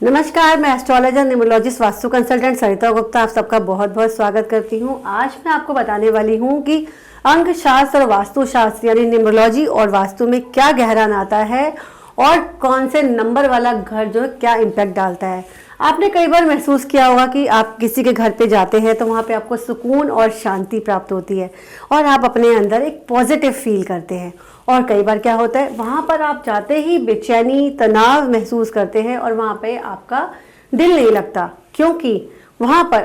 नमस्कार, मैं astrologer numerologist vastu consultant सरिता गुप्ता आप सबका बहुत बहुत स्वागत करती हूँ। आज मैं आपको बताने वाली हूँ कि अंक शास्त्र और वास्तुशास्त्र यानी न्यूमरोलॉजी और वास्तु में क्या गहरा नाता है और कौन से नंबर वाला घर जो है क्या इम्पैक्ट डालता है। आपने कई बार महसूस किया होगा कि आप किसी के घर पे जाते हैं तो वहाँ पे आपको सुकून और शांति प्राप्त होती है और आप अपने अंदर एक पॉजिटिव फील करते हैं। और कई बार क्या होता है, वहाँ पर आप जाते ही बेचैनी तनाव महसूस करते हैं और वहाँ पे आपका दिल नहीं लगता, क्योंकि वहाँ पर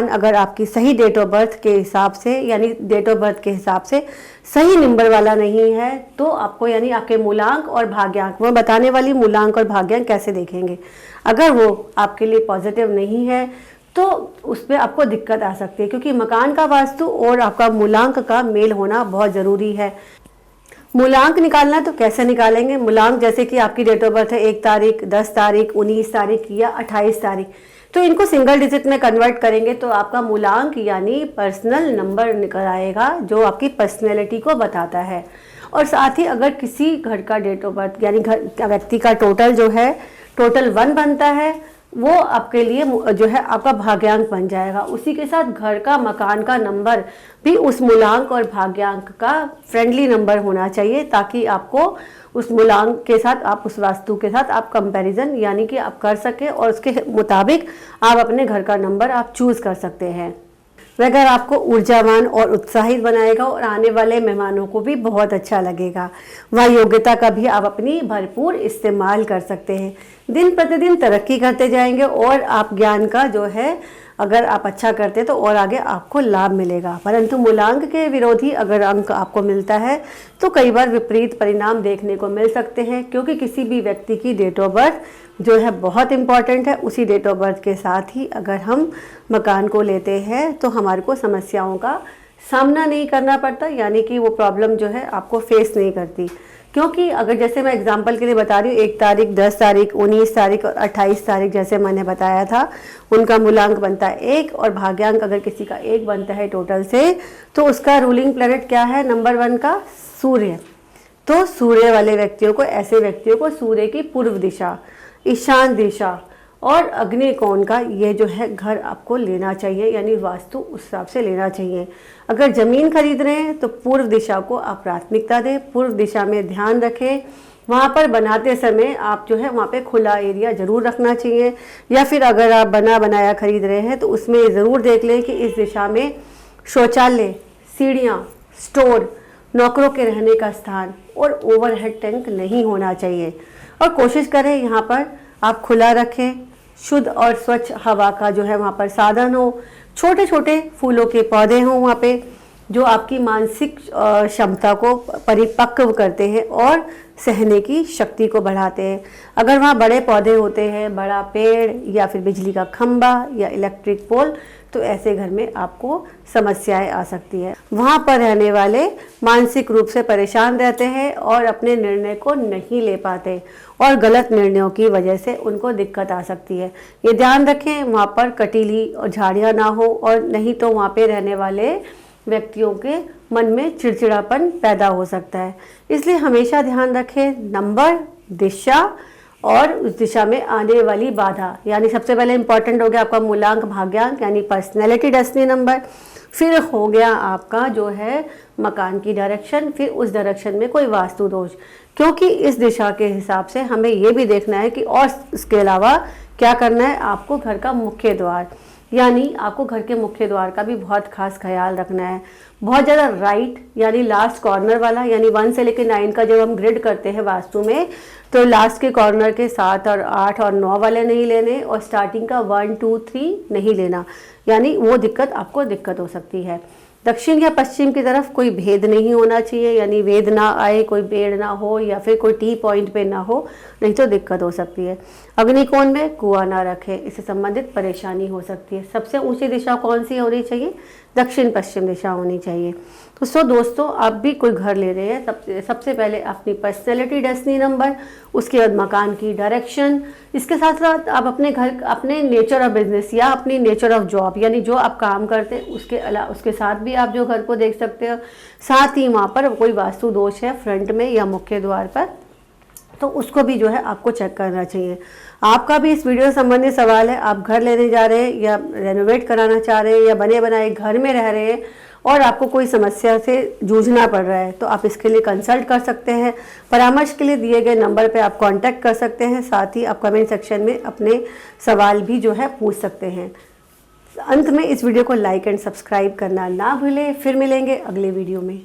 अगर आपकी सही डेट ऑफ बर्थ के हिसाब से यानी डेट ऑफ बर्थ के हिसाब से सही नंबर वाला नहीं है तो आपको यानी आपके मूलांक और भाग्यांक, वो बताने वाली मूलांक और भाग्यांक कैसे देखेंगे। अगर वो आपके लिए पॉजिटिव नहीं है तो उसमें आपको दिक्कत आ सकती है, क्योंकि मकान का वास्तु और आपका मूलांक का मेल होना बहुत ज़रूरी है। मूलांक निकालना तो कैसे निकालेंगे। मूलांक जैसे कि आपकी डेट ऑफ बर्थ है 1 तारीख, 10 तारीख, 19 तारीख या 28 तारीख, तो इनको सिंगल डिजिट में कन्वर्ट करेंगे तो आपका मूलांक यानी पर्सनल नंबर निकल आएगा जो आपकी पर्सनैलिटी को बताता है। और साथ ही अगर किसी घर का डेट ऑफ बर्थ यानी घर व्यक्ति का टोटल 1 बनता है, वो आपके लिए जो है आपका भाग्यांक बन जाएगा। उसी के साथ घर का मकान का नंबर भी उस मूलांक और भाग्यांक का फ्रेंडली नंबर होना चाहिए, ताकि आपको उस मूलांक के साथ आप उस वास्तु के साथ आप कंपैरिजन यानी कि आप कर सके और उसके मुताबिक आप अपने घर का नंबर आप चूज़ कर सकते हैं। वह घर आपको ऊर्जावान और उत्साहित बनाएगा और आने वाले मेहमानों को भी बहुत अच्छा लगेगा। वह योग्यता का भी आप अपनी भरपूर इस्तेमाल कर सकते हैं। दिन प्रतिदिन तरक्की करते जाएंगे और आप ज्ञान का जो है अगर आप अच्छा करते हैं तो और आगे आपको लाभ मिलेगा। परंतु मूलांक के विरोधी अगर अंक आपको मिलता है तो कई बार विपरीत परिणाम देखने को मिल सकते हैं, क्योंकि किसी भी व्यक्ति की डेट ऑफ बर्थ जो है बहुत इंपॉर्टेंट है। उसी डेट ऑफ बर्थ के साथ ही अगर हम मकान को लेते हैं तो हमारे को समस्याओं का सामना नहीं करना पड़ता, यानी कि वो प्रॉब्लम जो है आपको फेस नहीं करती। क्योंकि अगर जैसे मैं एग्जांपल के लिए बता रही हूँ 1 तारीख, 10 तारीख, 19 तारीख और 28 तारीख जैसे मैंने बताया था, उनका मूलांक बनता है 1 और भाग्यांक अगर किसी का 1 बनता है टोटल से तो उसका रूलिंग प्लैनेट क्या है नंबर 1 का, सूर्य। तो सूर्य वाले व्यक्तियों को, ऐसे व्यक्तियों को सूर्य की पूर्व दिशा, ईशान दिशा और अग्निकोण का ये जो है घर आपको लेना चाहिए, यानी वास्तु उस हिसाब से लेना चाहिए। अगर ज़मीन खरीद रहे हैं तो पूर्व दिशा को आप प्राथमिकता दें, पूर्व दिशा में ध्यान रखें। वहाँ पर बनाते समय आप जो है वहाँ पे खुला एरिया ज़रूर रखना चाहिए, या फिर अगर आप बना बनाया खरीद रहे हैं तो उसमें ज़रूर देख लें कि इस दिशा में शौचालय, सीढ़ियाँ, स्टोर, नौकरों के रहने का स्थान और ओवरहेड टैंक नहीं होना चाहिए। और कोशिश करें यहाँ पर आप खुला रखें, शुद्ध और स्वच्छ हवा का जो है वहाँ पर साधन हो, छोटे छोटे फूलों के पौधे हों वहाँ पे जो आपकी मानसिक क्षमता को परिपक्व करते हैं और सहने की शक्ति को बढ़ाते हैं। अगर वहाँ बड़े पौधे होते हैं, बड़ा पेड़ या फिर बिजली का खंभा या इलेक्ट्रिक पोल, तो ऐसे घर में आपको समस्याएं आ सकती है। वहाँ पर रहने वाले मानसिक रूप से परेशान रहते हैं और अपने निर्णय को नहीं ले पाते और गलत निर्णयों की वजह से उनको दिक्कत आ सकती है। ये ध्यान रखें वहाँ पर कटीली और झाड़ियाँ ना हो, और नहीं तो वहाँ पे रहने वाले व्यक्तियों के मन में चिड़चिड़ापन पैदा हो सकता है। इसलिए हमेशा ध्यान रखें नंबर, दिशा और उस दिशा में आने वाली बाधा। यानी सबसे पहले इंपॉर्टेंट हो गया आपका मूलांक भाग्यांक यानी पर्सनैलिटी डेस्टिनी नंबर, फिर हो गया आपका जो है मकान की डायरेक्शन, फिर उस डायरेक्शन में कोई वास्तु दोष, क्योंकि इस दिशा के हिसाब से हमें ये भी देखना है कि और इसके अलावा क्या करना है, आपको घर का मुख्य द्वार यानी आपको घर के मुख्य द्वार का भी बहुत खास ख्याल रखना है। बहुत ज़्यादा राइट यानी लास्ट कॉर्नर वाला, यानी 1 से लेकर 9 का जब हम ग्रिड करते हैं वास्तु में, तो लास्ट के कॉर्नर के 7 और 8 और 9 वाले नहीं लेने और स्टार्टिंग का 1, 2, 3 नहीं लेना, यानी वो दिक्कत हो सकती है। दक्षिण या पश्चिम की तरफ कोई भेद नहीं होना चाहिए, यानी वेद ना आए, कोई पेड़ ना हो या फिर कोई टी पॉइंट पे ना हो, नहीं तो दिक्कत हो सकती है। अग्निकोण में कुआं ना रखें, इससे संबंधित परेशानी हो सकती है। सबसे ऊंची दिशा कौन सी होनी चाहिए, दक्षिण पश्चिम दिशा होनी चाहिए। तो दोस्तों आप भी कोई घर ले रहे हैं, सबसे पहले अपनी पर्सनैलिटी डेस्टिनी नंबर, उसके बाद मकान की डायरेक्शन, इसके साथ साथ आप अपने घर, अपने नेचर ऑफ बिजनेस या अपनी नेचर ऑफ जॉब यानी जो आप काम करते हैं उसके साथ भी आप जो घर को देख सकते हो। साथ ही वहाँ पर कोई वास्तु दोष है फ्रंट में या मुख्य द्वार पर तो उसको भी जो है आपको चेक करना चाहिए। आपका भी इस वीडियो से संबंधित सवाल है, आप घर लेने जा रहे हैं या रेनोवेट कराना चाह रहे हैं या बने बनाए घर में रह रहे हैं और आपको कोई समस्या से जूझना पड़ रहा है, तो आप इसके लिए कंसल्ट कर सकते हैं। परामर्श के लिए दिए गए नंबर पे आप कांटेक्ट कर सकते हैं। साथ ही आप कमेंट सेक्शन में अपने सवाल भी जो है पूछ सकते हैं। अंत में इस वीडियो को लाइक एंड सब्सक्राइब करना ना भूलें। फिर मिलेंगे अगले वीडियो में।